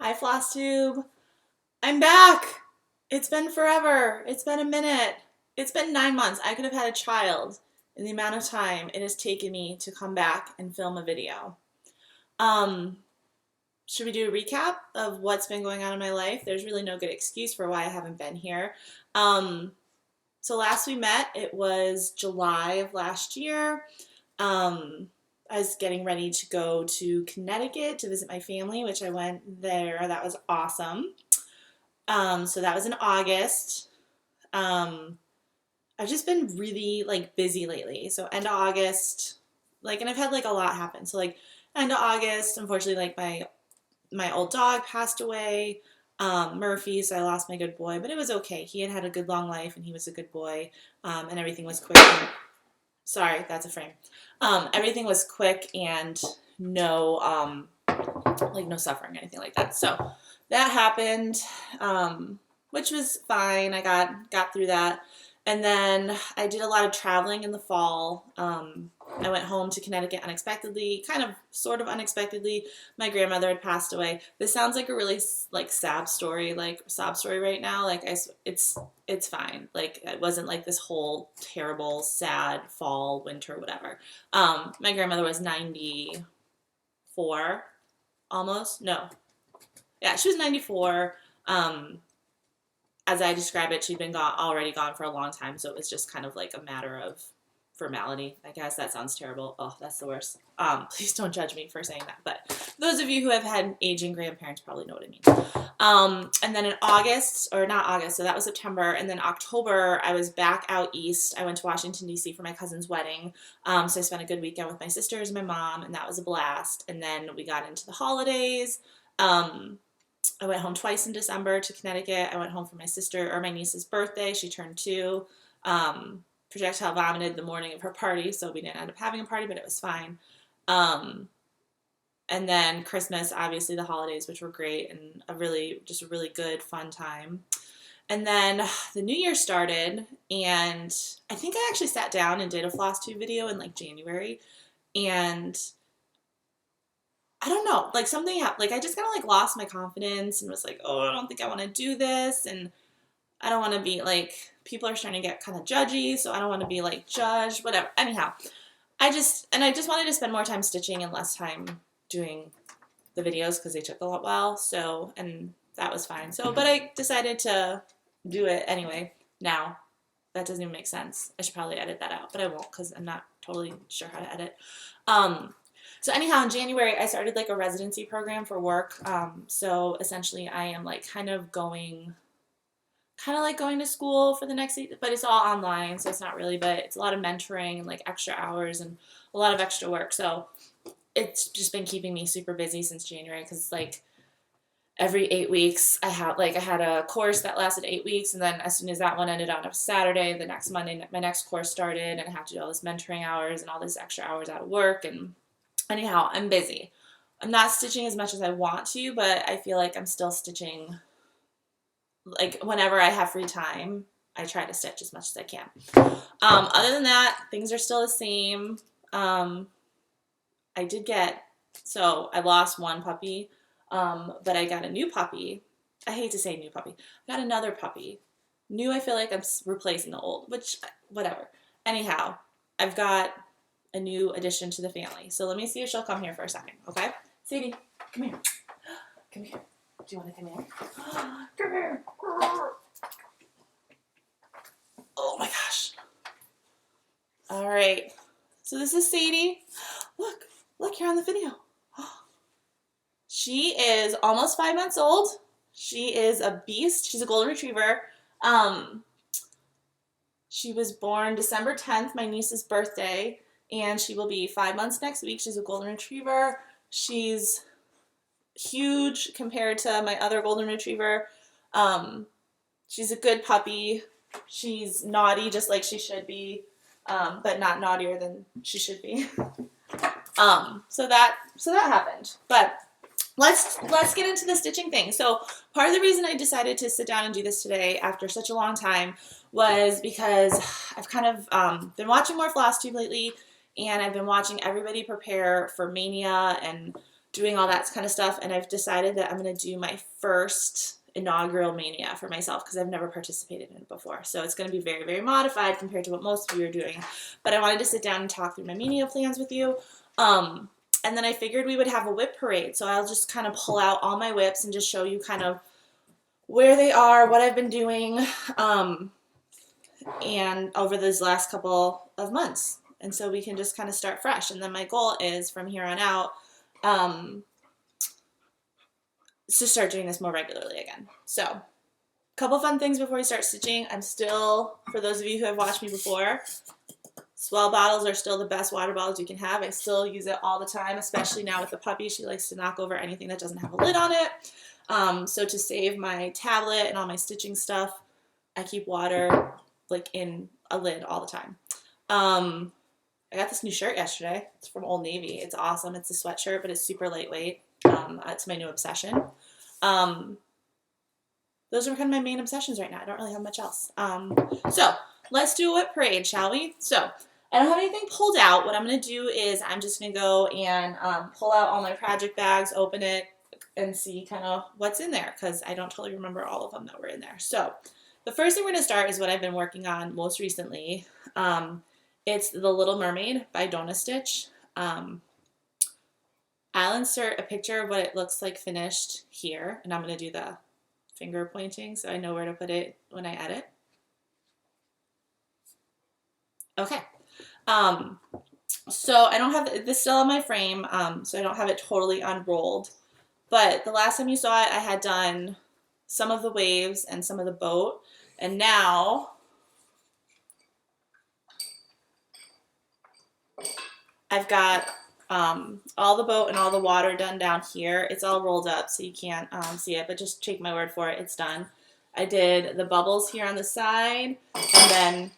Hi, Flosstube. I'm back. It's been forever. It's been a minute. It's been 9 months. I could have had a child in the amount of time it has taken me to come back and film a video. Um, should we do a recap of what's been going on in my life? There's really no good excuse for why I haven't been here. Um, so last we met, it was July of last year. Um, I was getting ready to go to Connecticut to visit my family, which I went there. That was awesome. So that was in August. Um, I've just been really like busy lately. So end of August, and I've had like a lot happen. So like end of August, unfortunately, like my old dog passed away, Murphy. So I lost my good boy, but it was okay. He had a good long life, and he was a good boy, and everything was quick. Sorry, that's a frame. Everything was quick and no no suffering or anything like that. So that happened, which was fine. I got through that. And then I did a lot of traveling in the fall. I went home to Connecticut unexpectedly, kind of sort of unexpectedly. My grandmother had passed away. This sounds like a really sad story, like sob story right now. It's fine. Like it wasn't like this whole terrible, sad fall, winter, whatever. My grandmother was 94, almost. No, yeah, she was 94. As I describe it, she'd been already gone for a long time, so it was just kind of like a matter of formality. I guess that sounds terrible. Oh, that's the worst. Please don't judge me for saying that. But those of you who have had aging grandparents probably know what I mean. And then in August, or not August, so that was September, and then October, I was back out east. I went to Washington, D.C. for my cousin's wedding. So I spent a good weekend with my sisters and my mom, and that was a blast. And then we got into the holidays. I went home twice in December to Connecticut. I went home for my niece's birthday. She turned 2. Projectile vomited the morning of her party, so we didn't end up having a party, but it was fine. And then Christmas, obviously the holidays, which were great and a really good, fun time. And then the new year started, and I think I actually sat down and did a Flosstube video in like January, and I don't know, like something happened. Like I just kind of like lost my confidence and was like, oh, I don't think I want to do this. And I don't want to be like, people are starting to get kind of judgy. So I don't want to be like judged, whatever. Anyhow, I just wanted to spend more time stitching and less time doing the videos because they took a while. So, and that was fine. So, but I decided to do it anyway. Now, that doesn't even make sense. I should probably edit that out, but I won't because I'm not totally sure how to edit. So anyhow, in January, I started like a residency program for work. So essentially I am like kind of going to school for the next, but it's all online. So it's not really, but it's a lot of mentoring and like extra hours and a lot of extra work. So it's just been keeping me super busy since January. Cause like every 8 weeks I had a course that lasted 8 weeks. And then as soon as that one ended on a Saturday, the next Monday, my next course started and I have to do all this mentoring hours and all this extra hours out of work. And anyhow, I'm busy. I'm not stitching as much as I want to, but I feel like I'm still stitching. Like whenever I have free time, I try to stitch as much as I can. Other than that, things are still the same. I lost one puppy, but I got a new puppy. I hate to say new puppy. I got another puppy. New, I feel like I'm replacing the old, which, whatever. Anyhow, I've got a new addition to the family. So let me see if she'll come here for a second, okay? Sadie, come here. Come here. Do you want to come here? Come here. Oh my gosh. All right. So this is Sadie. Look, you're on the video. She is almost 5 months old. She is a beast. She's a golden retriever. She was born December 10th, my niece's birthday. And she will be 5 months next week. She's a golden retriever. She's huge compared to my other golden retriever. She's a good puppy. She's naughty just like she should be, but not naughtier than she should be. So that happened. But let's get into the stitching thing. So part of the reason I decided to sit down and do this today after such a long time was because I've kind of been watching more Flosstube lately. And I've been watching everybody prepare for Mania and doing all that kind of stuff, and I've decided that I'm going to do my first inaugural Mania for myself because I've never participated in it before. So it's going to be very, very modified compared to what most of you are doing. But I wanted to sit down and talk through my Mania plans with you. And then I figured we would have a WIP parade. So I'll just kind of pull out all my WIPs and just show you kind of where they are, what I've been doing, and over these last couple of months. And so we can just kind of start fresh. And then my goal is from here on out, to start doing this more regularly again. So, a couple fun things before we start stitching. I'm still, for those of you who have watched me before, Swell bottles are still the best water bottles you can have. I still use it all the time, especially now with the puppy. She likes to knock over anything that doesn't have a lid on it. So to save my tablet and all my stitching stuff, I keep water like in a lid all the time. I got this new shirt yesterday. It's from Old Navy. It's awesome. It's a sweatshirt, but it's super lightweight. It's my new obsession. Those are kind of my main obsessions right now. I don't really have much else. So let's do a WIP parade, shall we? So I don't have anything pulled out. What I'm going to do is I'm just going to go and pull out all my project bags, open it, and see kind of what's in there because I don't totally remember all of them that were in there. So the first thing we're going to start is what I've been working on most recently. It's The Little Mermaid by Donna Stitch. I'll insert a picture of what it looks like finished here, and I'm going to do the finger pointing so I know where to put it when I edit. Okay. So I don't have this still on my frame, so I don't have it totally unrolled. But the last time you saw it, I had done some of the waves and some of the boat, and now I've got all the boat and all the water done down here. It's all rolled up so you can't see it, but just take my word for it, it's done. I did the bubbles here on the side, and then,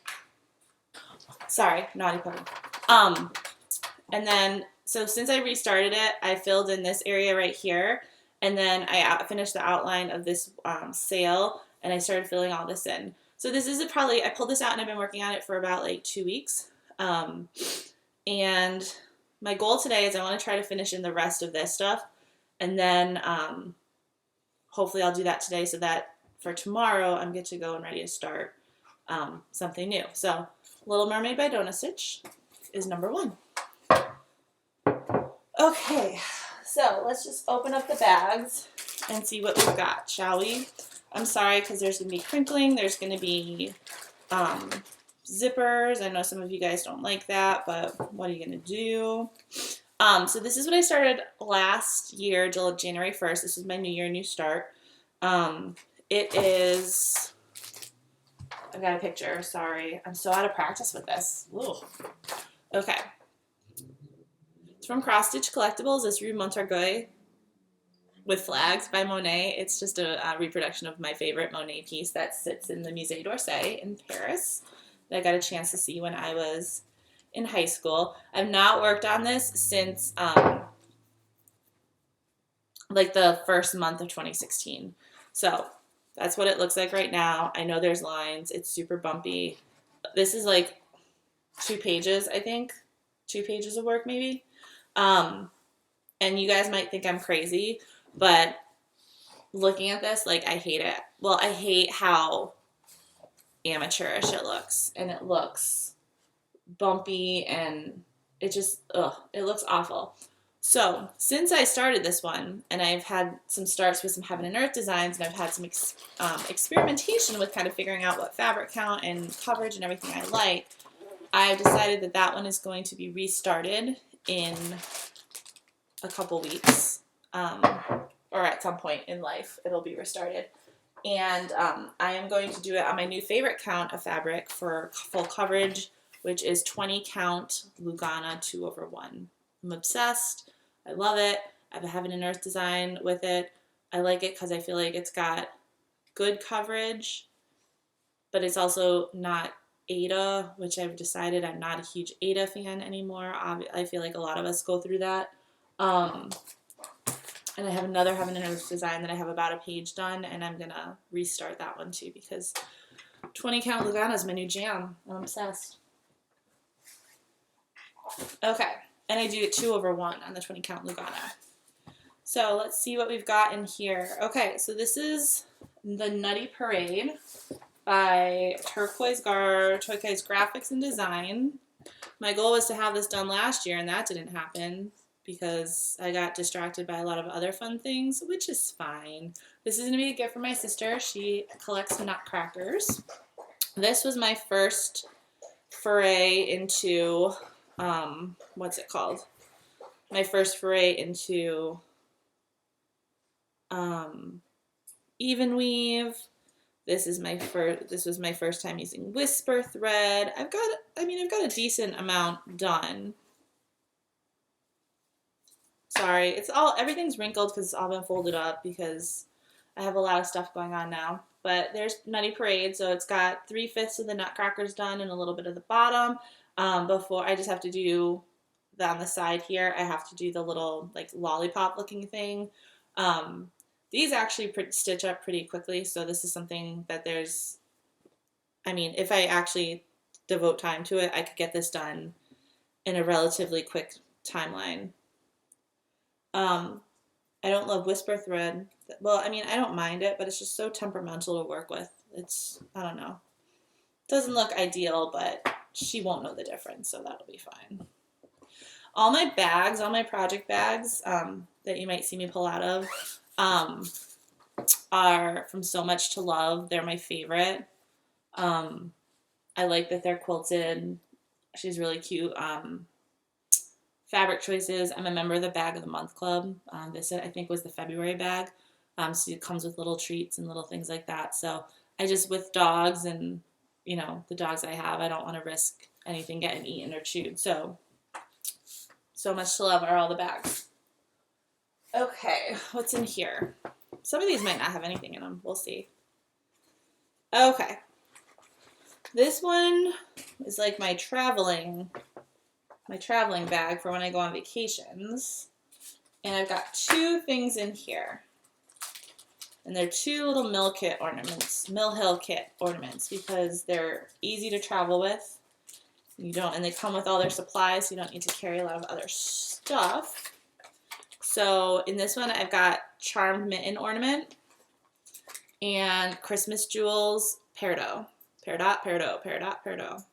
sorry, naughty puppy. And then, so since I restarted it, I filled in this area right here, and then I finished the outline of this sail, and I started filling all this in. So this is I pulled this out and I've been working on it for about like 2 weeks. And my goal today is I want to try to finish in the rest of this stuff, and then hopefully I'll do that today so that for tomorrow I'm good to go and ready to start something new. So Little Mermaid by Donna Stitch is number 1. Okay, so let's just open up the bags and see what we've got, shall we? I'm sorry because there's going to be crinkling, there's going to be zippers. I know some of you guys don't like that, but what are you going to do? So this is what I started last year, January 1st. This is my new year, new start. It is, I've got a picture, sorry. I'm so out of practice with this. Ooh. Okay. It's from Cross Stitch Collectibles. It's Rue Montorgueil with Flags by Monet. It's just a reproduction of my favorite Monet piece that sits in the Musée d'Orsay in Paris that I got a chance to see when I was in high school. I've not worked on this since like the first month of 2016. So that's what it looks like right now. I know there's lines. It's super bumpy. This is like 2 pages, I think. 2 pages of work maybe. And you guys might think I'm crazy, but looking at this, like, I hate it. Well, I hate how amateurish it looks, and it looks bumpy, and it just, it looks awful. So since I started this one, and I've had some starts with some Heaven and Earth designs, and I've had some experimentation with kind of figuring out what fabric count and coverage and everything I like, I've decided that that one is going to be restarted in a couple weeks, or at some point in life it'll be restarted. And I am going to do it on my new favorite count of fabric for full coverage, which is 20 count Lugana 2/1. I'm obsessed. I love it. I have a Heaven and Earth design with it. I like it because I feel like it's got good coverage, but it's also not Ada, which I've decided I'm not a huge Ada fan anymore. I feel like a lot of us go through that. And I have another Heaven and Earth design that I have about a page done, and I'm going to restart that one too because 20 count Lugana is my new jam. I'm obsessed. Okay, and I do it 2/1 on the 20 count Lugana. So let's see what we've got in here. Okay, so this is the Nutty Parade by Turquoise Graphics and Design. My goal was to have this done last year, and that didn't happen because I got distracted by a lot of other fun things, which is fine. This is going to be a gift for my sister. She collects nutcrackers. This was my first foray into, what's it called? My first foray into even weave. This was my first time using whisper thread. I've got a decent amount done. Sorry, everything's wrinkled because it's all been folded up because I have a lot of stuff going on now. But there's Nutty Parade, so it's got 3/5 of the nutcrackers done and a little bit of the bottom. Before I just have to do on the side here, I have to do the little like lollipop looking thing. These actually stitch up pretty quickly, so this is something that if I actually devote time to it, I could get this done in a relatively quick timeline. I don't love whisper thread. Well, I don't mind it, but it's just so temperamental to work with. I don't know. It doesn't look ideal, but she won't know the difference, so that'll be fine. All my project bags that you might see me pull out of, are from So Much to Love. They're my favorite. I like that they're quilted. She's really cute. Fabric choices. I'm a member of the Bag of the Month Club. This, I think, was the February bag. So it comes with little treats and little things like that. So with dogs and, the dogs I have, I don't want to risk anything getting eaten or chewed. So Much to Love are all the bags. Okay, what's in here? Some of these might not have anything in them. We'll see. Okay. This one is like my traveling bag for when I go on vacations. And I've got 2 things in here. And they're 2 little Mill Hill kit ornaments because they're easy to travel with. And they come with all their supplies, so you don't need to carry a lot of other stuff. So in this one, I've got Charmed Mitten Ornament and Christmas Jewels Peridot. Peridot.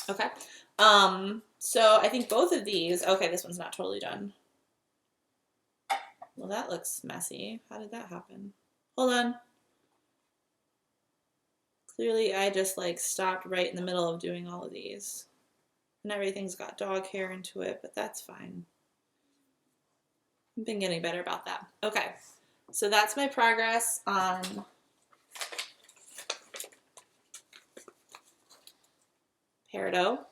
Okay. So I think both of these, okay, this one's not totally done. Well, that looks messy. How did that happen? Hold on. Clearly, I just stopped right in the middle of doing all of these. And everything's got dog hair into it, but that's fine. I've been getting better about that. Okay, so that's my progress on Peridot.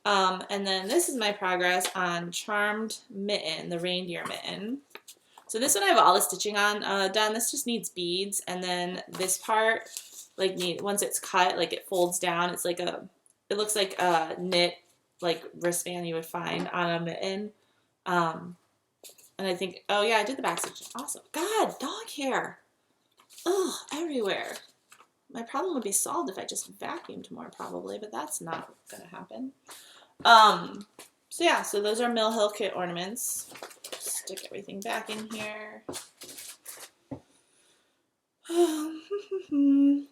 And then this is my progress on Charmed Mitten, the reindeer mitten. So this one I have all the stitching on done. This just needs beads, and then this part, once it's cut, it folds down. It looks like a knit wristband you would find on a mitten. And I think, oh yeah, I did the back stitching. Awesome. God, dog hair. Ugh, everywhere. My problem would be solved if I just vacuumed more, probably, but that's not gonna happen. So yeah, so those are Mill Hill kit ornaments. Stick everything back in here.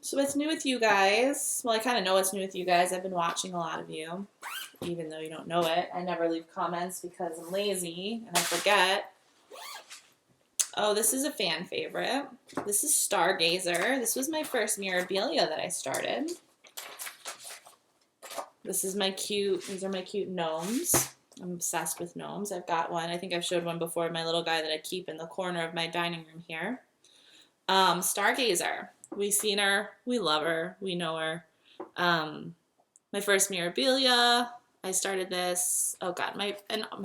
So what's new with you guys? Well, I kind of know what's new with you guys. I've been watching a lot of you, even though you don't know it. I never leave comments because I'm lazy and I forget. Oh, this is a fan favorite. This is Stargazer. This was my first Mirabilia that I started. These are my cute gnomes. I'm obsessed with gnomes. I've got one. I think I've showed one before, my little guy that I keep in the corner of my dining room here. Stargazer. We've seen her. We love her. We know her. My first Mirabilia. I started this. Oh God, my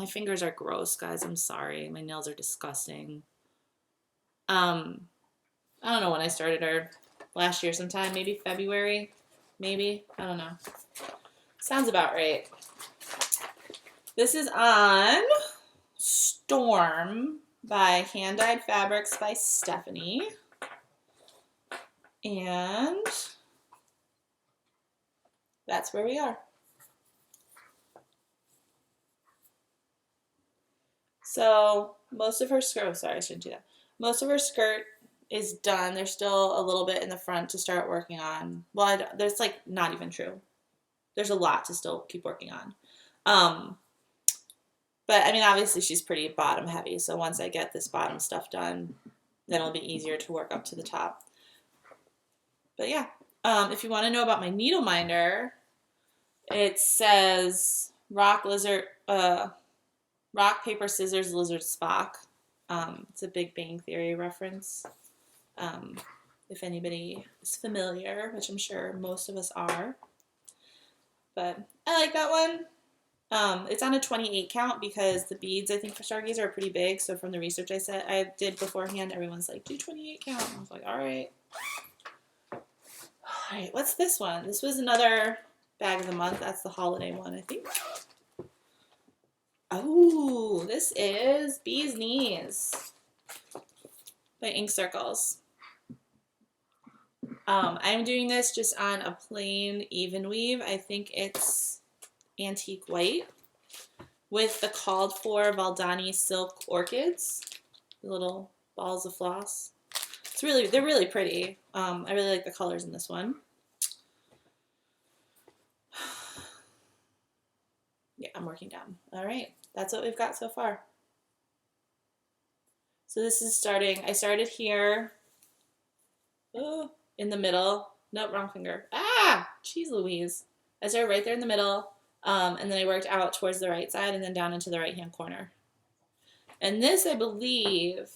fingers are gross, guys. I'm sorry. My nails are disgusting. I don't know when I started her. Last year sometime, maybe February. Maybe. I don't know. Sounds about right. This is on Storm by Hand Dyed Fabrics by Stephanie. And that's where we are. So most of her skirt, oh, sorry, I shouldn't do that. Most of her skirt is done. There's still a little bit in the front to start working on. Well, there's like not even true. There's a lot to still keep working on. But I mean, obviously she's pretty bottom heavy. So once I get this bottom stuff done, then it'll be easier to work up to the top. But yeah, if you want to know about my needle minder, it says rock, paper, scissors, lizard, Spock. It's a Big Bang Theory reference. If anybody is familiar, which I'm sure most of us are. But I like that one. It's on a 28 count because the beads, I think, for Stargazer are pretty big. So from the research I did beforehand, everyone's like, do 28 count. I was like, all right. All right, what's this one? This was another bag of the month. That's the holiday one, I think. Oh, this is Bee's Knees by Ink Circles. I'm doing this just on a plain even weave. I think it's antique white with the called for Valdani silk orchids, the little balls of floss. They're really pretty. I really like the colors in this one. Yeah, I'm working down. All right, that's what we've got so far. So this is starting, I started here in the middle. Nope, wrong finger. Ah, jeez Louise. I started right there in the middle, and then I worked out towards the right side and then down into the right-hand corner. And this, I believe,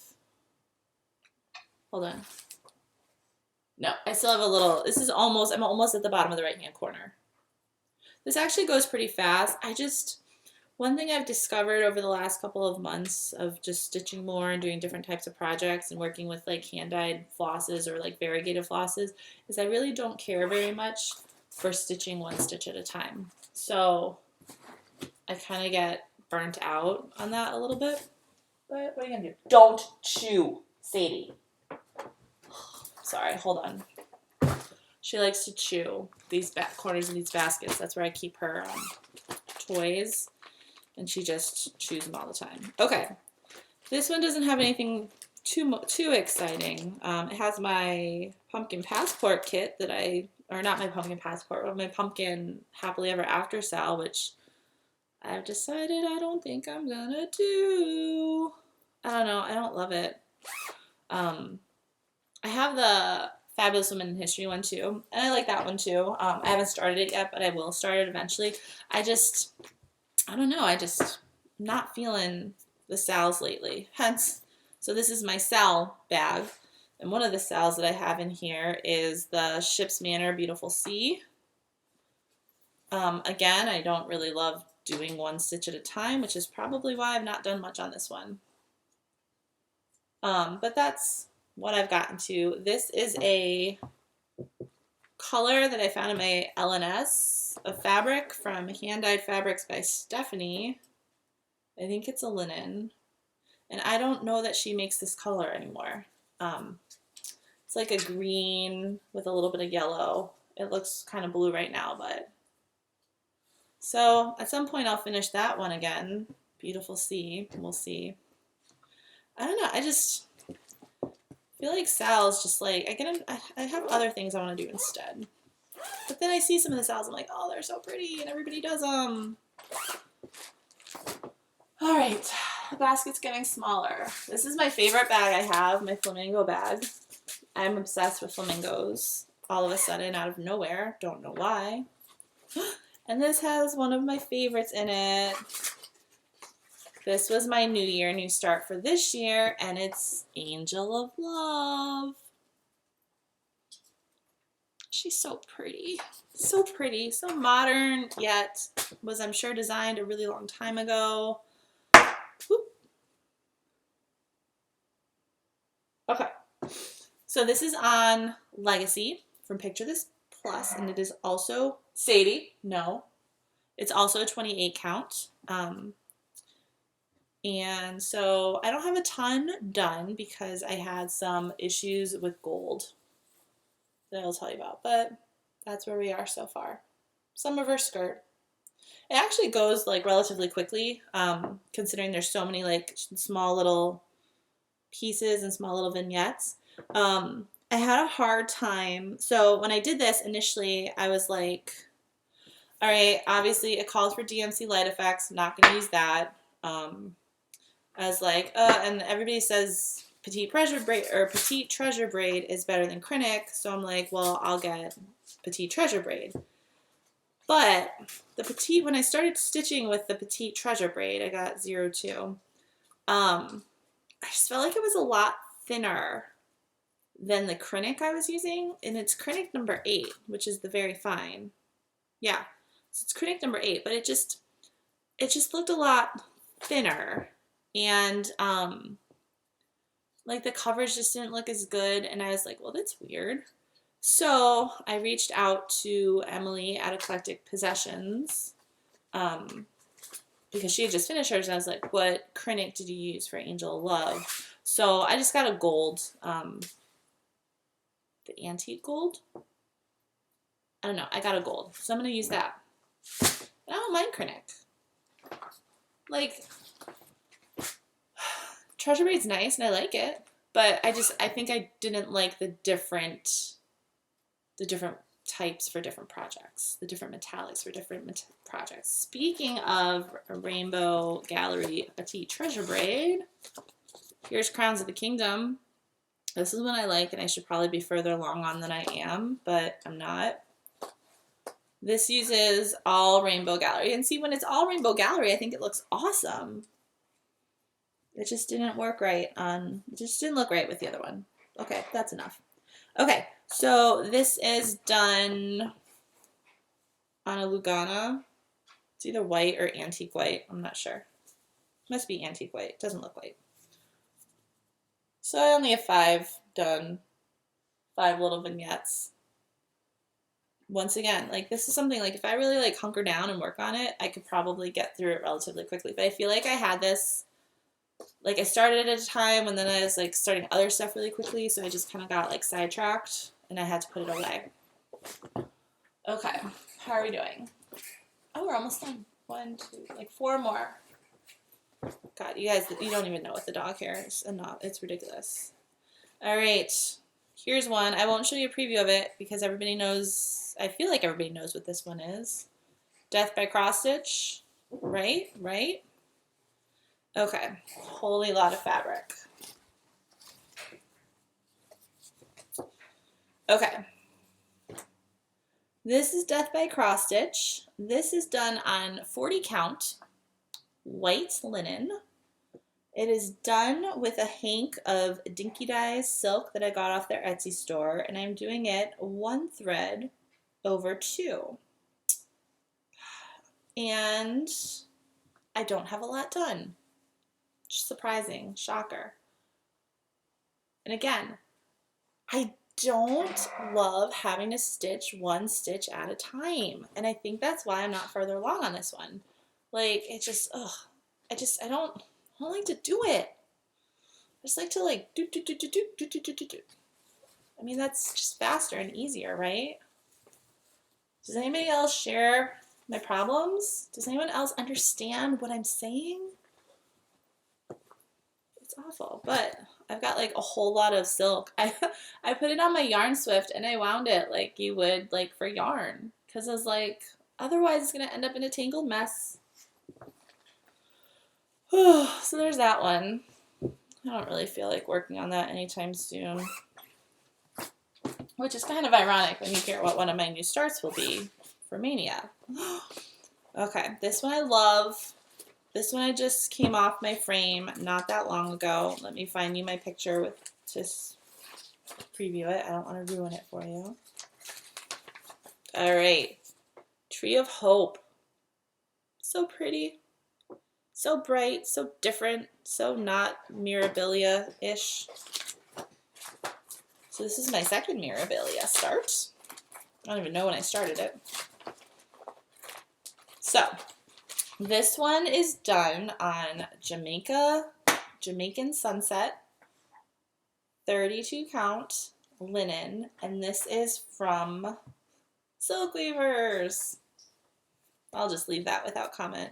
hold on. No, I still have a little, I'm almost at the bottom of the right-hand corner. This actually goes pretty fast. One thing I've discovered over the last couple of months of just stitching more and doing different types of projects and working with like hand-dyed flosses or like variegated flosses is I really don't care very much for stitching one stitch at a time. So I kind of get burnt out on that a little bit. But what are you going to do? Don't chew, Sadie. Sorry, hold on. She likes to chew these back corners of these baskets. That's where I keep her toys. And she just chews them all the time. Okay, this one doesn't have anything too exciting. It has my pumpkin passport kit or not my pumpkin passport, but my pumpkin happily ever after sal, which I've decided I don't think I'm gonna do. I don't know, I don't love it. I have the Fabulous Women in History one too, and I like that one too. I haven't started it yet, but I will start it eventually. I don't know, I'm not feeling the sals lately. Hence, so this is my sal bag, and one of the sals that I have in here is the Ship's Manor Beautiful Sea. Again, I don't really love doing one stitch at a time, which is probably why I've not done much on this one. But that's what I've gotten to. This is a color that I found in my LNS, a fabric from Hand Dyed Fabrics by Stephanie. I think it's a linen. And I don't know that she makes this color anymore. It's like a green with a little bit of yellow. It looks kind of blue right now, but... So at some point I'll finish that one again. Beautiful Sea. We'll see. I don't know. I just feel like Sal's just like, I have other things I want to do instead. But then I see some of the Sal's, I'm like, oh, they're so pretty, and everybody does them. All right, the basket's getting smaller. This is my favorite bag I have, my flamingo bag. I'm obsessed with flamingos all of a sudden out of nowhere. Don't know why. And this has one of my favorites in it. This was my New Year, New Start for this year, and it's Angel of Love. She's so pretty. So pretty, so modern, yet was, I'm sure, designed a really long time ago. Whoop. Okay, so this is on Legacy from Picture This Plus, and it is also, Sadie, no, it's also a 28 count. And so I don't have a ton done because I had some issues with gold that I'll tell you about, but that's where we are so far. Some of her skirt. It actually goes like relatively quickly, considering there's so many like small little pieces and small little vignettes. I had a hard time. So when I did this initially, I was like, all right, obviously it calls for DMC light effects. Not going to use that. I was like, and everybody says petite treasure braid is better than Krennic. So I'm like, well, I'll get petite treasure braid. But when I started stitching with the petite treasure braid, I got 02. I just felt like it was a lot thinner than the Krennic I was using, and it's Krennic number 8, which is the very fine. Yeah, so it's Krennic number 8, but it just looked a lot thinner, and like the coverage just didn't look as good, and I was like, well, that's weird. So I reached out to Emily at Eclectic Possessions, because she had just finished hers, and I was like, what Krennic did you use for Angel of Love? So I just got a gold, the antique gold? I don't know, I got a gold, so I'm going to use that. I don't mind Krennic. Like, Treasure Braid's nice, and I like it, but I think I didn't like the different types for different projects, the different metallics for different projects. Speaking of Rainbow Gallery Petite Treasure Braid, here's Crowns of the Kingdom. This is one I like, and I should probably be further along on than I am, but I'm not. This uses all Rainbow Gallery, and see, when it's all Rainbow Gallery, I think it looks awesome. It just didn't work right it just didn't look right with the other one. Okay, that's enough. Okay, so this is done on a Lugana. It's either white or antique white. I'm not sure. Must be antique white. It doesn't look white. So I only have 5 done. 5 little vignettes. Once again, like this is something like if I really like hunker down and work on it, I could probably get through it relatively quickly. But I feel like I had this, like I started at a time and then I was like starting other stuff really quickly, so I just kind of got like sidetracked and I had to put it away. Okay, how are we doing? Oh, we're almost done. 1, 2, like 4 more. God, you guys, you don't even know what the dog hair is. It's ridiculous. All right, here's one. I won't show you a preview of it because everybody knows, I feel like everybody knows what this one is. Death by Cross Stitch, right? Right? Okay, holy lot of fabric. Okay. This is Death by Cross Stitch. This is done on 40 count, white linen. It is done with a hank of Dinky Dyes silk that I got off their Etsy store, and I'm doing it 1 thread over 2. And I don't have a lot done. Just surprising, shocker. And again, I don't love having to stitch 1 stitch at a time. And I think that's why I'm not further along on this one. Like, it just, I don't like to do it. I just like to like do. I mean, that's just faster and easier, right? Does anybody else share my problems? Does anyone else understand what I'm saying? It's awful, but I've got like a whole lot of silk. I put it on my Yarn Swift and I wound it like you would like for yarn, because I was like, otherwise it's gonna end up in a tangled mess. So there's that one. I don't really feel like working on that anytime soon, which is kind of ironic when you hear what one of my new starts will be for Mania. Okay, this one I love. This one I just came off my frame not that long ago. Let me find you my picture with just preview it. I don't want to ruin it for you. All right, Tree of Hope. So pretty. So bright, so different, so not Mirabilia-ish. So this is my second Mirabilia start. I don't even know when I started it. So this one is done on Jamaican Sunset, 32 count linen, and this is from Silk Weavers. I'll just leave that without comment.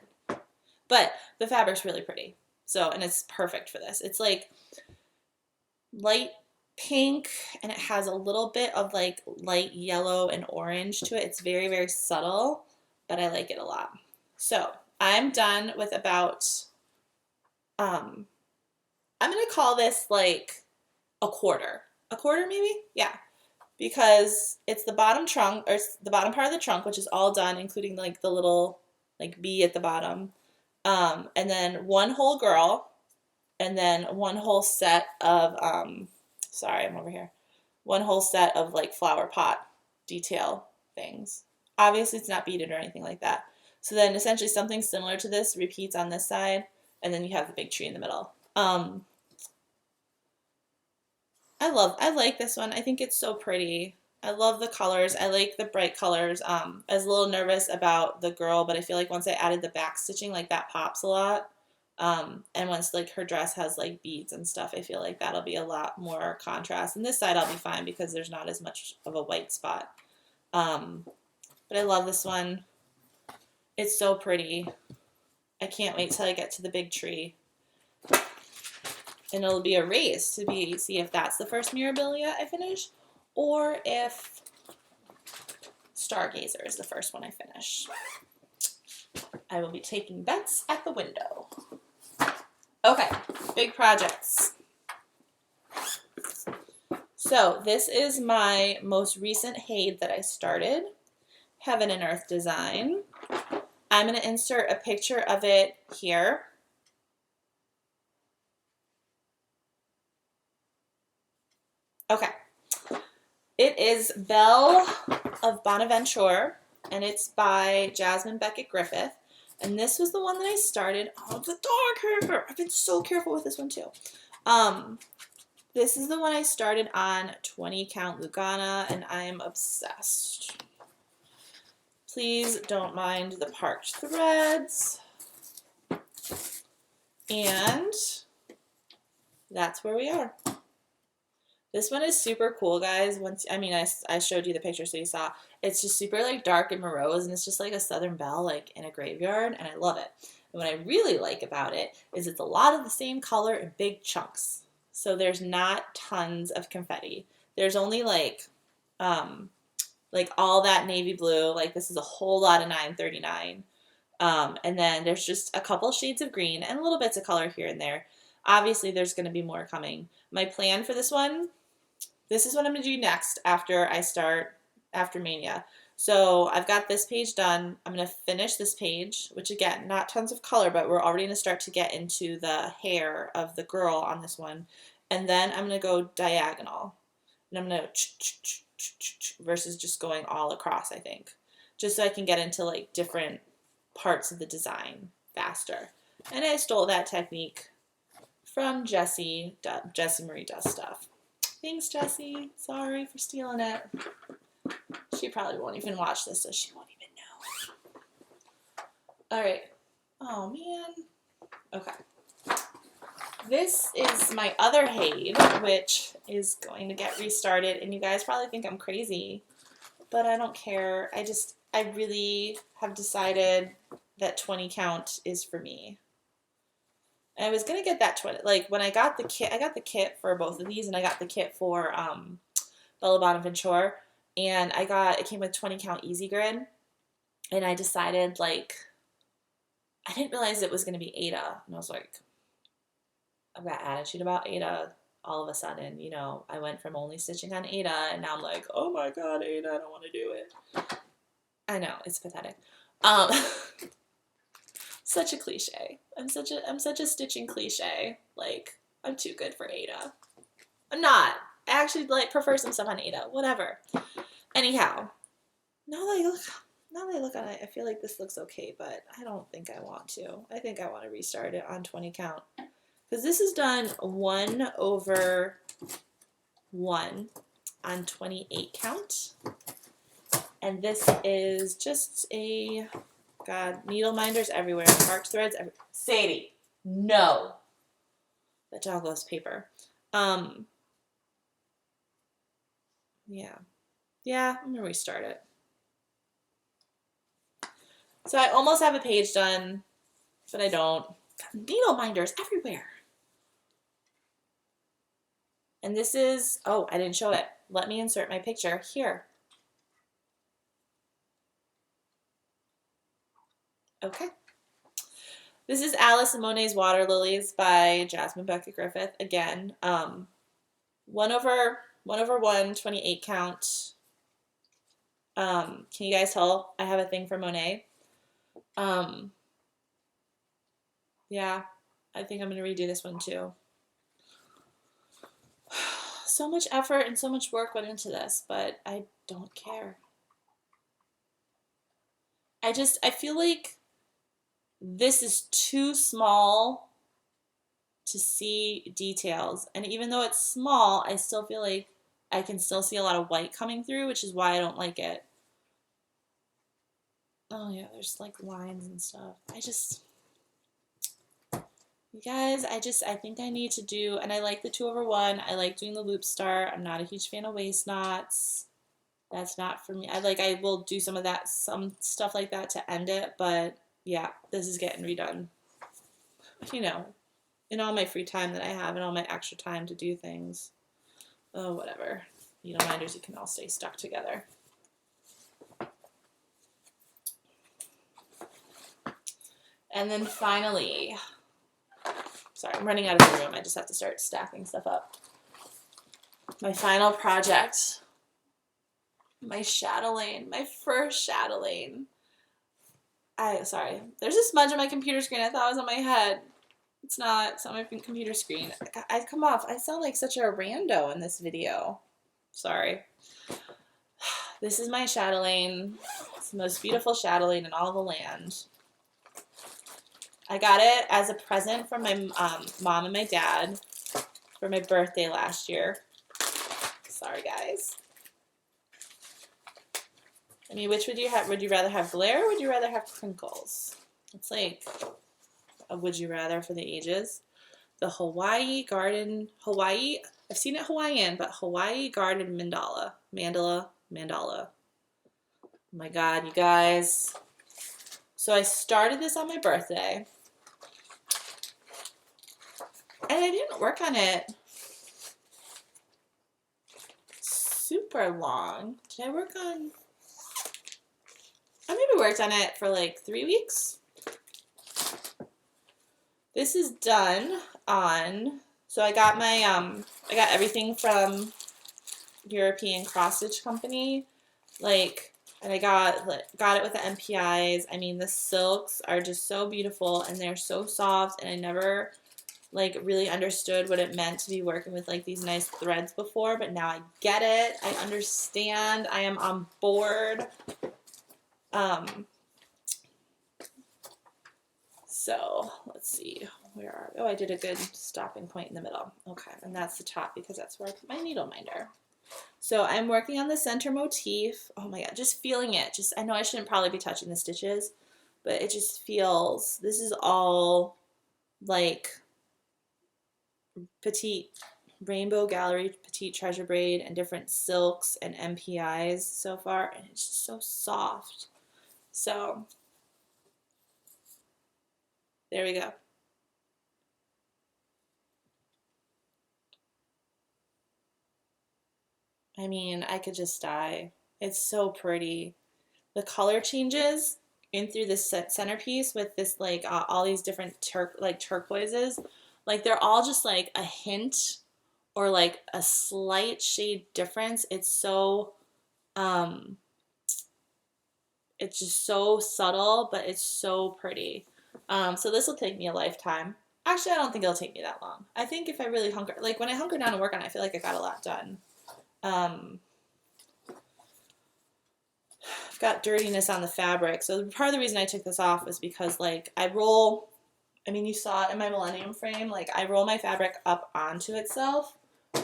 But the fabric's really pretty. So, and it's perfect for this. It's like light pink and it has a little bit of like light yellow and orange to it. It's very, very subtle, but I like it a lot. So I'm done with about, I'm going to call this like a quarter maybe. Yeah. Because it's the bottom trunk, or it's the bottom part of the trunk, which is all done, including like the little like bee at the bottom. And then one whole girl, and then one whole set of, sorry, I'm over here. One whole set of like flower pot detail things. Obviously it's not beaded or anything like that. So then essentially something similar to this repeats on this side, and then you have the big tree in the middle. I like this one. I think it's so pretty. I love the colors. I like the bright colors. I was a little nervous about the girl, but I feel like once I added the back stitching, like that pops a lot. And once like her dress has like beads and stuff, I feel like that'll be a lot more contrast. And this side I'll be fine because there's not as much of a white spot. But I love this one. It's so pretty. I can't wait till I get to the big tree. And it'll be a race to see if that's the first Mirabilia I finish, or if Stargazer is the first one I finish. I will be taking bets at the window. Okay, big projects. So this is my most recent Haid that I started, Heaven and Earth design. I'm going to insert a picture of it here. Okay. It is Belle of Bonaventure, and it's by Jasmine Beckett Griffith. And this was the one that I started. Oh, the dog hair! I've been so careful with this one too. This is the one I started on 20 count Lugana, and I am obsessed. Please don't mind the parked threads. And that's where we are. This one is super cool, guys. I showed you the picture so you saw. It's just super like dark and morose, and it's just like a Southern Belle like in a graveyard, and I love it. And what I really like about it is it's a lot of the same color in big chunks. So there's not tons of confetti. There's only like all that navy blue. Like this is a whole lot of 939. And then there's just a couple shades of green and little bits of color here and there. Obviously, there's going to be more coming. My plan for this one, this is what I'm going to do next after Mania. So I've got this page done. I'm going to finish this page, which again, not tons of color, but we're already going to start to get into the hair of the girl on this one. And then I'm going to go diagonal. And I'm going to versus just going all across, I think. Just so I can get into like different parts of the design faster. And I stole that technique from Jessie Marie Does Stuff. Thanks, Jessie. Sorry for stealing it. She probably won't even watch this, so she won't even know. All right. Oh, man. Okay. This is my other Haid, which is going to get restarted, and you guys probably think I'm crazy, but I don't care. I really have decided that 20 count is for me. And I was going to get that 20, like when I got the kit for both of these, and I got the kit for Bella Bonaventure, and it came with 20 count easy grid, and I decided like, I didn't realize it was going to be Ada, and I was like, I've got attitude about Ada. All of a sudden, you know, I went from only stitching on Ada, and now I'm like, oh my god, Ada, I don't want to do it. I know, it's pathetic. Such a cliche. I'm such a stitching cliche. Like, I'm too good for Ada. I'm not. I actually prefer some stuff on Ada. Whatever. Anyhow, now that I look at it, I feel like this looks okay, but I don't think I want to. I think I want to restart it on 20 count. Because this is done 1/1 on 28 count. And this is just a, God, needle minders everywhere, marked threads everywhere. Sadie, no. That dog loves paper. Yeah, I'm gonna restart it. So I almost have a page done, but I don't. Needle minders everywhere. And this is, oh, I didn't show it. Let me insert my picture here. Okay. This is Alice and Monet's Water Lilies by Jasmine Beckett Griffith. Again, 1/1, 28 count. Can you guys tell I have a thing for Monet? Yeah, I think I'm going to redo this one too. So much effort and so much work went into this, but I don't care. I feel like this is too small to see details. And even though it's small, I still feel like I can still see a lot of white coming through, which is why I don't like it. Oh yeah, there's like lines and stuff. You guys, I think I need to do, and I like the 2/1. I like doing the loop start. I'm not a huge fan of waist knots. That's not for me. I will do some of that, some stuff like that to end it, but yeah, this is getting redone. You know, in all my free time that I have and all my extra time to do things. Oh, whatever. Needle minders, you can all stay stuck together. And then finally, sorry, I'm running out of the room. I just have to start stacking stuff up. My final project, my chatelaine, my first chatelaine. Sorry, there's a smudge on my computer screen. I thought it was on my head. It's not. It's on my computer screen. I come off. I sound like such a rando in this video. Sorry. This is my chatelaine. It's the most beautiful chatelaine in all the land. I got it as a present from my mom and my dad for my birthday last year. Sorry, guys. I mean, which would you have? Would you rather have glare or would you rather have crinkles? It's like a would you rather for the ages. The Hawaii Garden, I've seen it Hawaiian, but Hawaii Garden Mandala. Oh my God, you guys. So I started this on my birthday. And I didn't work on it super long. Did I work on... I maybe worked on it for like 3 weeks. This is done on... So I got my... I got everything from European Cross Stitch Company. And I got it with the MPIs. I mean, the silks are just so beautiful and they're so soft, and I never really understood what it meant to be working with these nice threads before, but now I get it. I understand. I am on board. So let's see, where are we? Oh, I did a good stopping point in the middle. Okay, and that's the top because that's where I put my needle minder. So I'm working on the center motif. Oh my God, just feeling it. I know I shouldn't probably be touching the stitches, but it just feels, this is all petite Rainbow Gallery petite treasure braid and different silks and MPIs so far, and it's just so soft. So there we go. I mean, I could just die. It's so pretty. The color changes in through this centerpiece with this all these different turquoises, they're all just a hint or a slight shade difference. It's so it's just so subtle, but it's so pretty. So this will take me a lifetime. Actually, I don't think it'll take me that long. I think if I really hunker, when I hunker down and work on it, I feel like I got a lot done. I've got dirtiness on the fabric. So part of the reason I took this off was because I roll, I mean, you saw it in my Millennium frame, I roll my fabric up onto itself,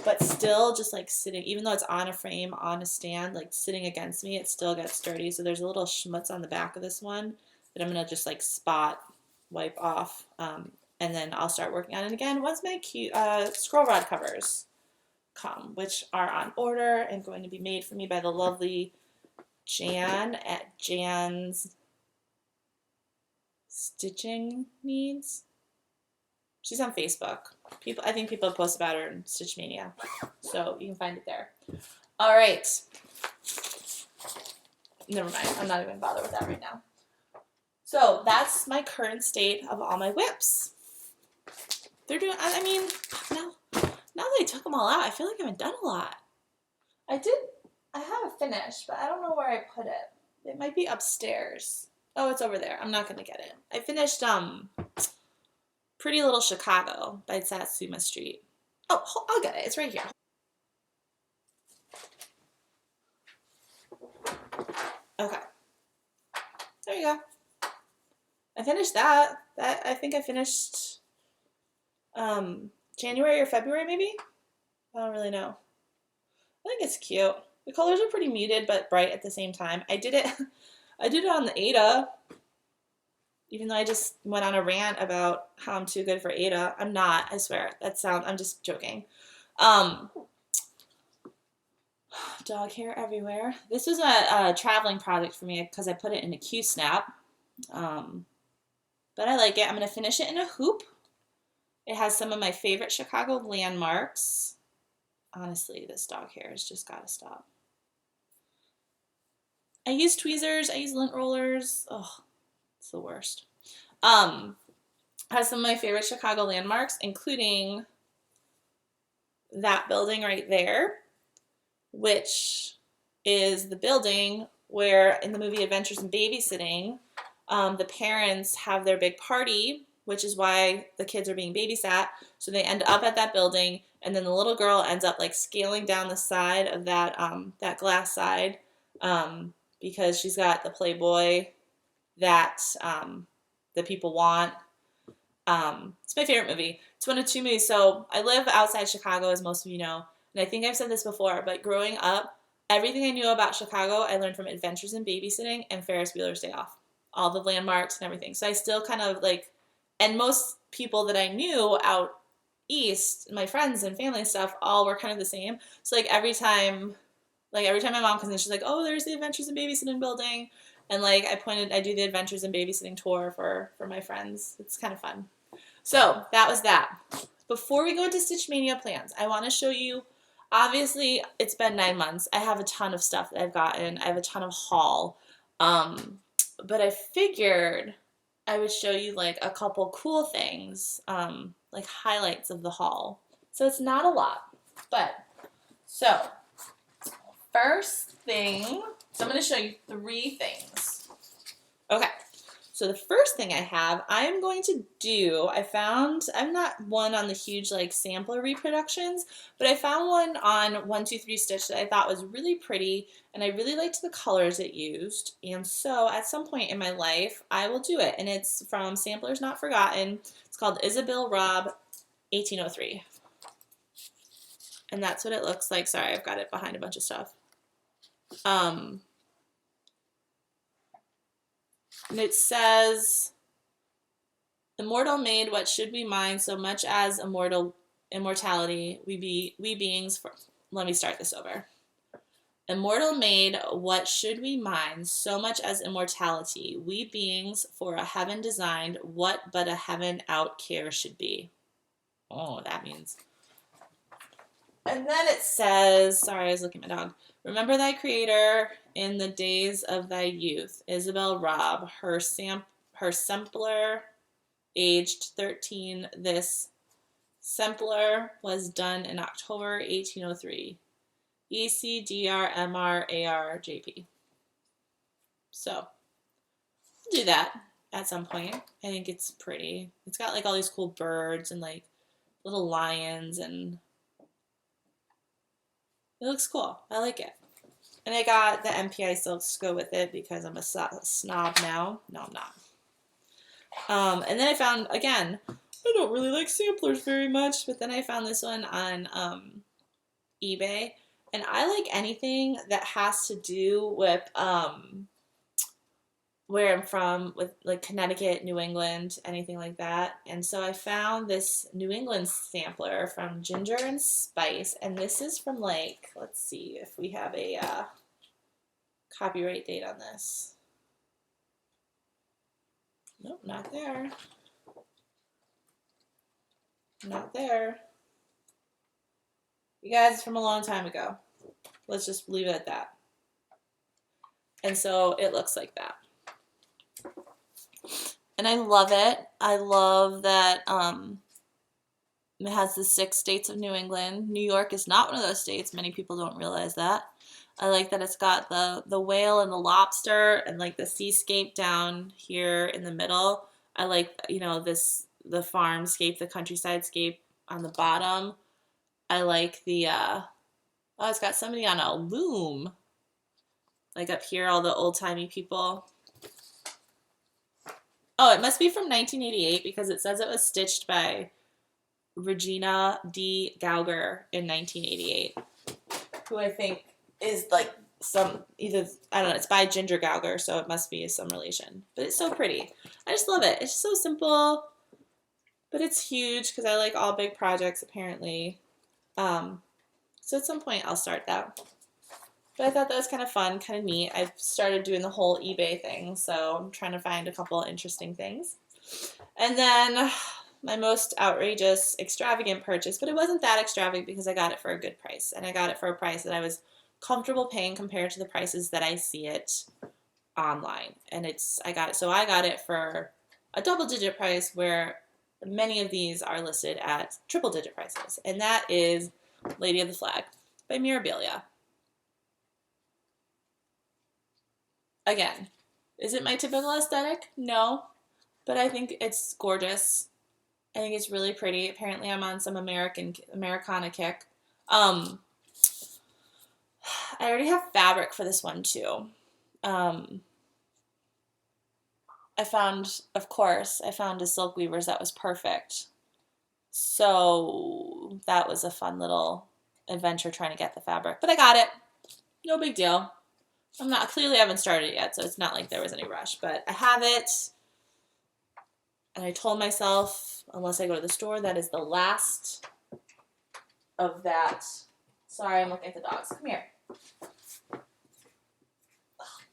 but still just sitting, even though it's on a frame, on a stand, sitting against me, it still gets dirty. So there's a little schmutz on the back of this one that I'm going to just spot wipe off. And then I'll start working on it again once my cute scroll rod covers come, which are on order and going to be made for me by the lovely Jan at Jan's stitching needs. She's on Facebook. I think people post about her in Stitch Mania, so you can find it there. All right. Never mind. I'm not even gonna bother with that right now. So that's my current state of all my WIPs. They're doing. I mean, now that I took them all out, I feel like I haven't done a lot. I have a finish, but I don't know where I put it. It might be upstairs. Oh, it's over there. I'm not gonna get it. I finished Pretty Little Chicago by Satsuma Street. Oh, I'll get it. It's right here. Okay. There you go. I finished that. I think I finished January or February maybe? I don't really know. I think it's cute. The colors are pretty muted but bright at the same time. I did it on the Ada. Even though I just went on a rant about how I'm too good for Ada. I'm not, I swear. I'm just joking. Dog hair everywhere. This was a traveling project for me because I put it in a Q-snap. But I like it. I'm going to finish it in a hoop. It has some of my favorite Chicago landmarks. Honestly, this dog hair has just got to stop. I use tweezers. I use lint rollers. Oh, it's the worst. Has some of my favorite Chicago landmarks, including that building right there, which is the building where in the movie Adventures in Babysitting, the parents have their big party, which is why the kids are being babysat. So they end up at that building, and then the little girl ends up like scaling down the side of that that glass side because she's got the Playboy that the people want. It's my favorite movie. It's one of two movies. So I live outside Chicago, as most of you know, and I think I've said this before, but growing up, everything I knew about Chicago, I learned from Adventures in Babysitting and Ferris Bueller's Day Off. All the landmarks and everything. So I still kind of like, and most people that I knew out east, my friends and family and stuff, all were kind of the same. So like every time my mom comes in, she's like, oh, there's the Adventures in Babysitting building. And like I do the Adventures in Babysitting tour for my friends. It's kind of fun. So that was that. Before we go into Stitch Mania plans, I want to show you, obviously it's been 9 months. I have a ton of stuff that I've gotten. I have a ton of haul. But I figured I would show you like a couple cool things, like highlights of the haul. So it's not a lot, but so first thing, so I'm going to show you 3 things. Okay, so the first thing I have, I'm going to do, I'm not one on the huge like sampler reproductions, but I found one on 123 Stitch that I thought was really pretty, and I really liked the colors it used, and so at some point in my life, I will do it, and it's from Samplers Not Forgotten. It's called Isabel Robb 1803, and that's what it looks like. Sorry, I've got it behind a bunch of stuff. And it says, immortal made what should we mind so much as immortality, we beings for, let me start this over. Immortal made what should we mind so much as immortality, we beings for a heaven designed, what but a heaven out care should be. Oh, that means. And then it says, sorry, I was looking at my dog. Remember thy creator in the days of thy youth, Isabel Robb, her sampler, aged 13. This sampler was done in October 1803. ECDRMRARJP. So, I'll do that at some point. I think it's pretty. It's got like all these cool birds and like little lions, and it looks cool. I like it. And I got the MPI silks to go with it because I'm a snob now. No, I'm not. And then I found, again, I don't really like samplers very much, but then I found this one on eBay. And I like anything that has to do with where I'm from, with like Connecticut, New England, anything like that. And so I found this New England sampler from Ginger and Spice, and this is from like, let's see if we have a copyright date on this. Nope, not there. Not there. You guys, from a long time ago. Let's just leave it at that. And so it looks like that. And I love it. I love that it has the 6 states of New England. New York is not one of those states. Many people don't realize that. I like that it's got the whale and the lobster and like the seascape down here in the middle. I like, you know, the farmscape, the countryside scape on the bottom. I like the oh, it's got somebody on a loom. Like up here, all the old-timey people. Oh, it must be from 1988 because it says it was stitched by Regina D. Gauger in 1988, who I think is like some, either, I don't know, it's by Ginger Gauger, so it must be some relation. But it's so pretty. I just love it. It's so simple, but it's huge because I like all big projects apparently. So at some point I'll start that. But I thought that was kind of fun, kind of neat. I've started doing the whole eBay thing, so I'm trying to find a couple interesting things. And then my most outrageous, extravagant purchase, but it wasn't that extravagant because I got it for a good price. And I got it for a price that I was comfortable paying compared to the prices that I see it online. And I got it for a double-digit price where many of these are listed at triple-digit prices. And that is Lady of the Flag by Mirabilia. Again, is it my typical aesthetic? No, but I think it's gorgeous. I think it's really pretty. Apparently I'm on some Americana kick. I already have fabric for this one too. I found a Silk Weavers that was perfect. So that was a fun little adventure trying to get the fabric, but I got it. No big deal. Clearly I haven't started it yet, so it's not like there was any rush, but I have it. And I told myself, unless I go to the store, that is the last of that. Sorry, I'm looking at the dogs. Come here. Oh,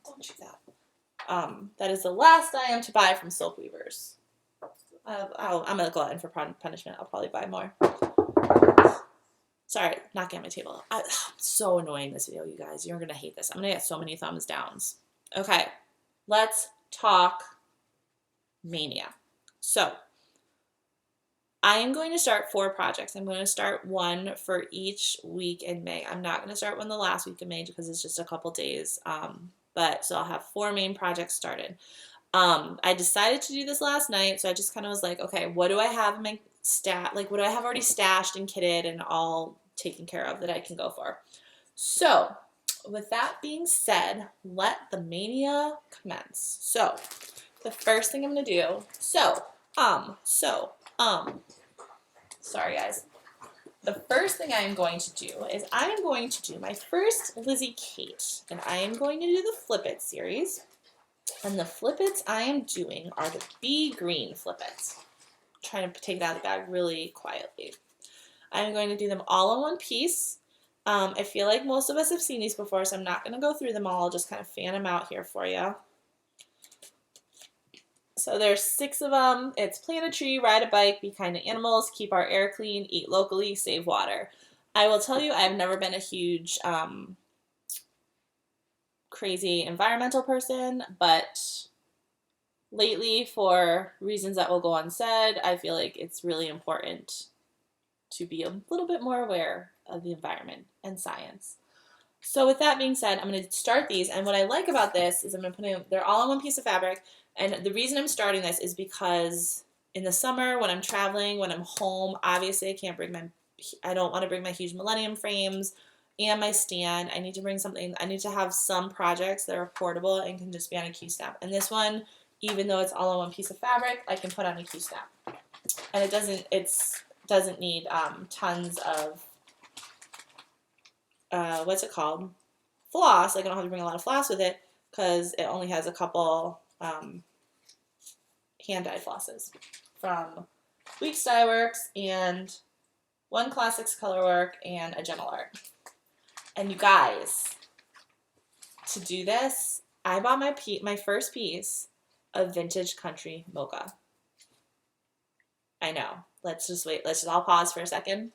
don't do that. That is the last I am to buy from Silk Weavers. I'm a glutton for punishment. I'll probably buy more. Sorry, knocking on my table. I'm so annoying this video, you guys. You're going to hate this. I'm going to get so many thumbs downs. Okay, let's talk Mania. So, I am going to start 4 projects. I'm going to start one for each week in May. I'm not going to start one the last week of May because it's just a couple days. So I'll have 4 main projects started. I decided to do this last night, so I just kind of was like, okay, what do I have in my what do I have already stashed and kitted and all taken care of that I can go for? So, with that being said, let the mania commence. So, the first thing I'm going to do, sorry guys. The first thing I am going to do is I am going to do my first Lizzie Kate, and I am going to do the Flip It series. And the Flippets I am doing are the Bee Green Flippets. I'm trying to take it out of the bag really quietly. I'm going to do them all in one piece. I feel like most of us have seen these before, so I'm not going to go through them all. I'll just kind of fan them out here for you. So there's 6 of them. It's plant a tree, ride a bike, be kind to animals, keep our air clean, eat locally, save water. I will tell you, I've never been a huge crazy environmental person, but lately, for reasons that will go unsaid, I feel like it's really important to be a little bit more aware of the environment and science. So with that being said, I'm going to start these, and what I like about this is I'm going to put them, they're all on one piece of fabric, and the reason I'm starting this is because in the summer, when I'm traveling, when I'm home, obviously I don't want to bring my huge Millennium frames and my stand. I need to have some projects that are portable and can just be on a Q-snap. And this one, even though it's all on one piece of fabric, I can put on a Q-snap. And it doesn't need tons of, what's it called? Floss. Like I don't have to bring a lot of floss with it because it only has a couple hand-dyed flosses from Week Style Works and One Classics Colorwork and a Gentle Art. And you guys, to do this, I bought my first piece a vintage country mocha. I know. Let's just wait. Let's just all pause for a second.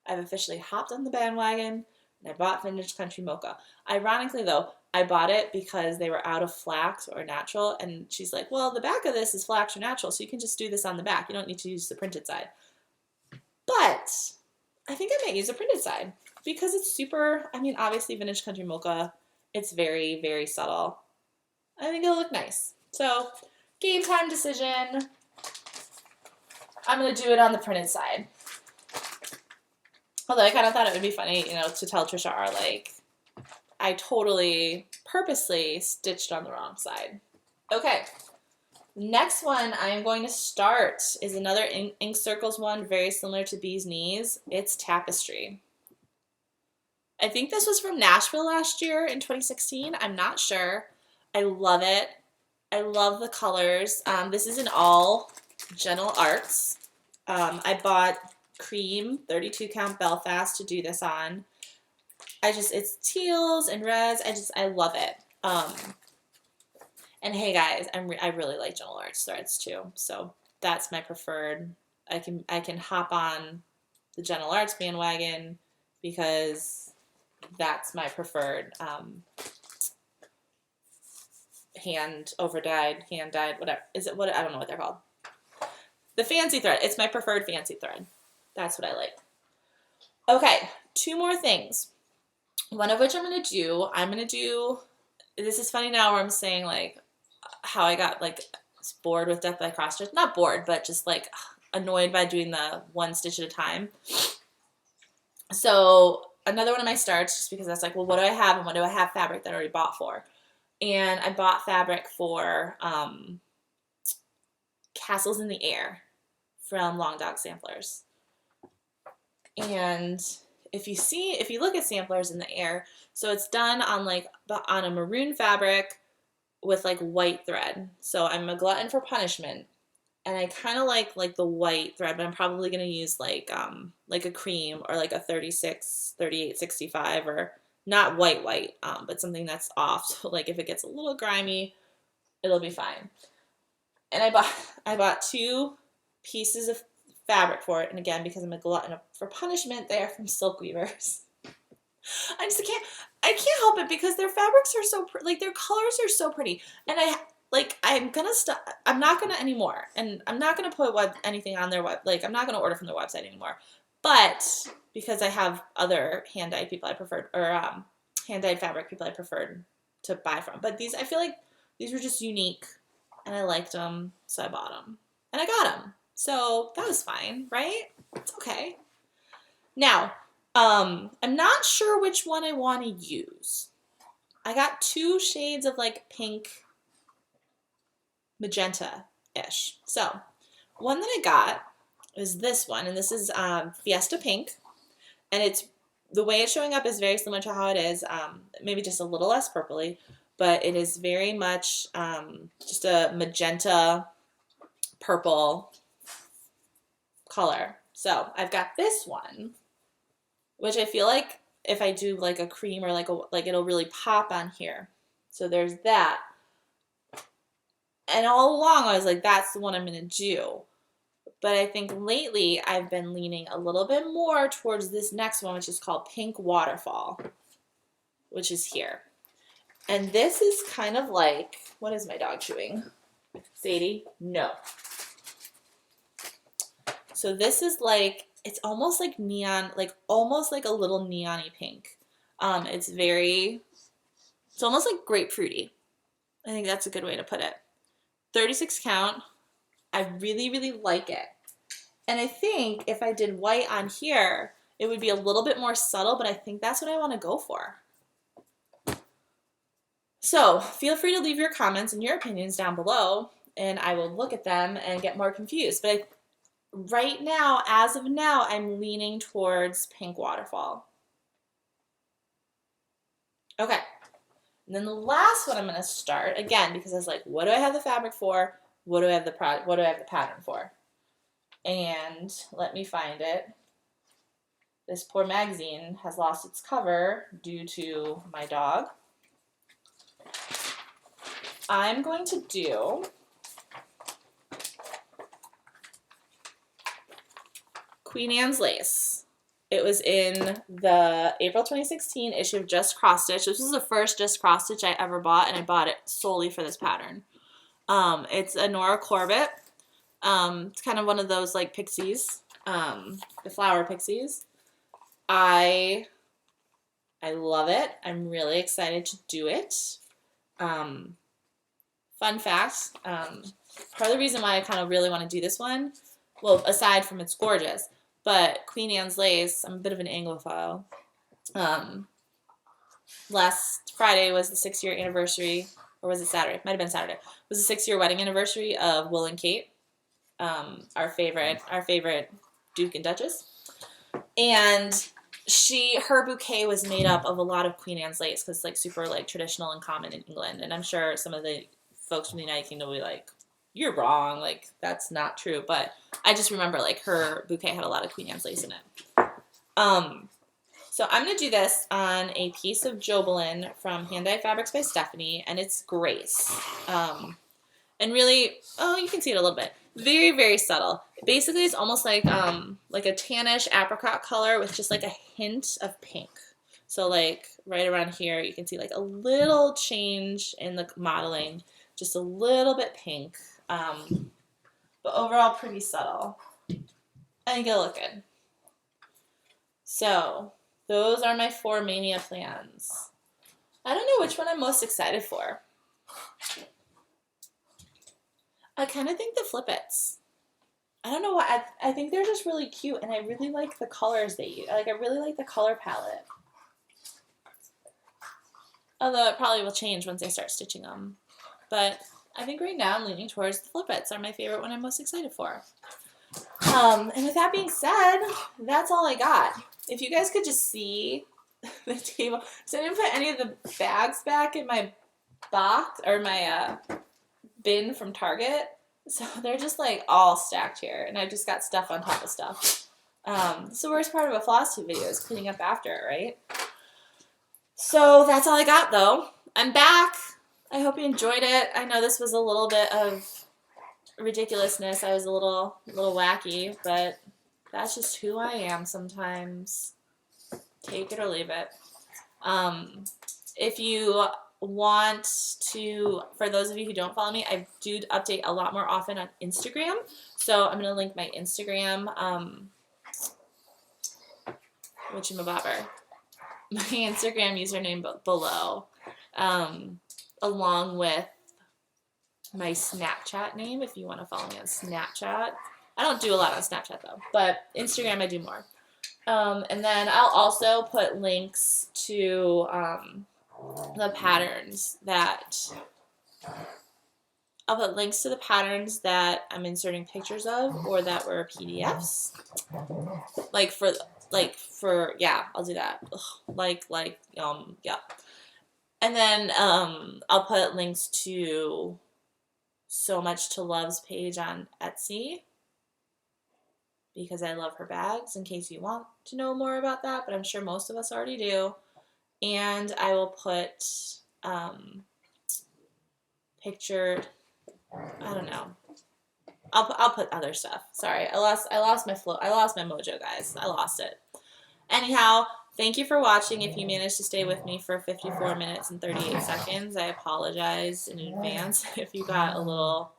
I've officially hopped on the bandwagon and I bought vintage country mocha. Ironically though, I bought it because they were out of flax or natural, and she's like, well, the back of this is flax or natural, so you can just do this on the back. You don't need to use the printed side. But I think I might use a printed side because it's super, I mean, obviously vintage country mocha, it's very, very subtle. I think it'll look nice. So, game time decision. I'm going to do it on the printed side. Although I kind of thought it would be funny, you know, to tell Trisha R, like, I totally purposely stitched on the wrong side. Okay. Next one I am going to start is another ink circles one, very similar to Bee's Knees. It's Tapestry. I think this was from Nashville last year in 2016. I'm not sure. I love it. I love the colors. This is in all Gentle Arts. I bought cream 32 count Belfast to do this on. It's teals and reds. I love it. And hey guys, I really like Gentle Arts threads too. So that's my preferred. I can hop on the Gentle Arts bandwagon because that's my preferred hand dyed, whatever. Is it what? I don't know what they're called. The fancy thread. It's my preferred fancy thread. That's what I like. Okay, 2 more things. One of which I'm going to do, this is funny now where I'm saying like how I got like bored with Death by Cross Stitch. Not bored, but just like annoyed by doing the one stitch at a time. So another one of my starts, just because that's like, well, what do I have and what do I have fabric that I already bought for? And I bought fabric for Castles in the Air from Long Dog Samplers. And if you look at Samplers in the Air, so it's done on a maroon fabric with like white thread. So I'm a glutton for punishment, and I kind of like the white thread, but I'm probably gonna use like a cream or like a 3865 or not white, but something that's off. So like if it gets a little grimy, it'll be fine. And I bought 2 pieces of fabric for it, and again, because I'm a glutton for punishment, they are from Silk Weavers. I can't help it because their fabrics are so like their colors are so pretty, and I'm not gonna anymore, and I'm not gonna put anything on their web, like I'm not gonna order from their website anymore, but because I have other hand dyed people I preferred, or hand dyed fabric people I preferred to buy from, but I feel like these were just unique, and I liked them, so I bought them, and I got them. So that was fine, right? It's okay. Now, I'm not sure which one I want to use. I got 2 shades of like pink magenta-ish. So one that I got is this one, and this is Fiesta Pink, and the way it's showing up is very similar to how it is, maybe just a little less purpley, but it is very much just a magenta purple color. So I've got this one, which I feel like if I do like a cream or like it'll really pop on here. So there's that. And all along I was like, that's the one I'm going to do. But I think lately I've been leaning a little bit more towards this next one, which is called Pink Waterfall, which is here. And this is kind of like, what is my dog chewing? Sadie? No. So this is like, it's almost like neon, like almost like a little neon-y pink. It's almost like grapefruity. I think that's a good way to put it. 36 count. I really, really like it. And I think if I did white on here, it would be a little bit more subtle, but I think that's what I want to go for. So feel free to leave your comments and your opinions down below, and I will look at them and get more confused. But right now, as of now, I'm leaning towards Pink Waterfall. Okay. And then the last one I'm going to start, again, because I was like, what do I have the fabric for? What do I have the pattern for? And let me find it. This poor magazine has lost its cover due to my dog. I'm going to do Queen Anne's Lace. It was in the April 2016 issue of Just Cross Stitch. This was the first Just Cross Stitch I ever bought, and I bought it solely for this pattern. It's a Nora Corbett. It's kind of one of those like pixies, the flower pixies. I love it. I'm really excited to do it. Fun fact, part of the reason why I kind of really want to do this one, well, aside from it's gorgeous, but Queen Anne's Lace, I'm a bit of an Anglophile. Last Friday was the 6-year anniversary, or was it Saturday? Might have been Saturday. It was the 6-year wedding anniversary of Will and Kate, our favorite Duke and Duchess. And her bouquet was made up of a lot of Queen Anne's lace because it's like super like traditional and common in England. And I'm sure some of the folks from the United Kingdom will be like, you're wrong, like that's not true. But I just remember like her bouquet had a lot of Queen Anne's lace in it. So I'm going to do this on a piece of Jobelin from Hand Dyed Fabrics by Stephanie, and it's Grace. And really, oh, you can see it a little bit. Very, very subtle. Basically, it's almost like a tannish apricot color with just like a hint of pink. So like right around here, you can see like a little change in the modeling, just a little bit pink. But overall, pretty subtle. I think it'll look good. So those are my 4 Mania plans. I don't know which one I'm most excited for. I kind of think the Flippets. I don't know why. I think they're just really cute, and I really like the colors they use. Like, I really like the color palette. Although it probably will change once I start stitching them. But I think right now I'm leaning towards the Flippets are my favorite one I'm most excited for. And with that being said, that's all I got. If you guys could just see the table. So I didn't put any of the bags back in my box, or my bin from Target. So they're just like all stacked here, and I've just got stuff on top of stuff. It's the worst part of a Flosstube video is cleaning up after it, right? So that's all I got though. I'm back. I hope you enjoyed it. I know this was a little bit of ridiculousness. I was a little wacky, but that's just who I am sometimes. Take it or leave it. If you want to, for those of you who don't follow me, I do update a lot more often on Instagram. So I'm going to link my Instagram, whatchamabobber, my Instagram username below, along with my Snapchat name if you want to follow me on Snapchat. I don't do a lot on Snapchat though, but Instagram I do more. And then I'll also put links to the patterns that I'm inserting pictures of, or that were PDFs. Yeah, I'll do that. Yeah. And then I'll put links to So Much to Love's page on Etsy, because I love her bags, in case you want to know more about that, but I'm sure most of us already do. And I will put pictured, I don't know. I'll put other stuff. Sorry, I lost my flow. I lost my mojo, guys. I lost it. Anyhow, thank you for watching. If you managed to stay with me for 54 minutes and 38 seconds, I apologize in advance if you got a little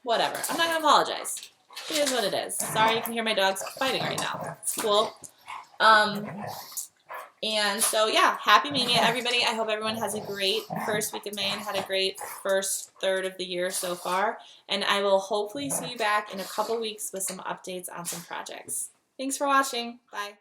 whatever. I'm not gonna apologize. It is what it is. Sorry you can hear my dogs fighting right now. It's cool. And so, yeah, happy Mania, everybody. I hope everyone has a great first week of May and had a great first third of the year so far. And I will hopefully see you back in a couple weeks with some updates on some projects. Thanks for watching. Bye.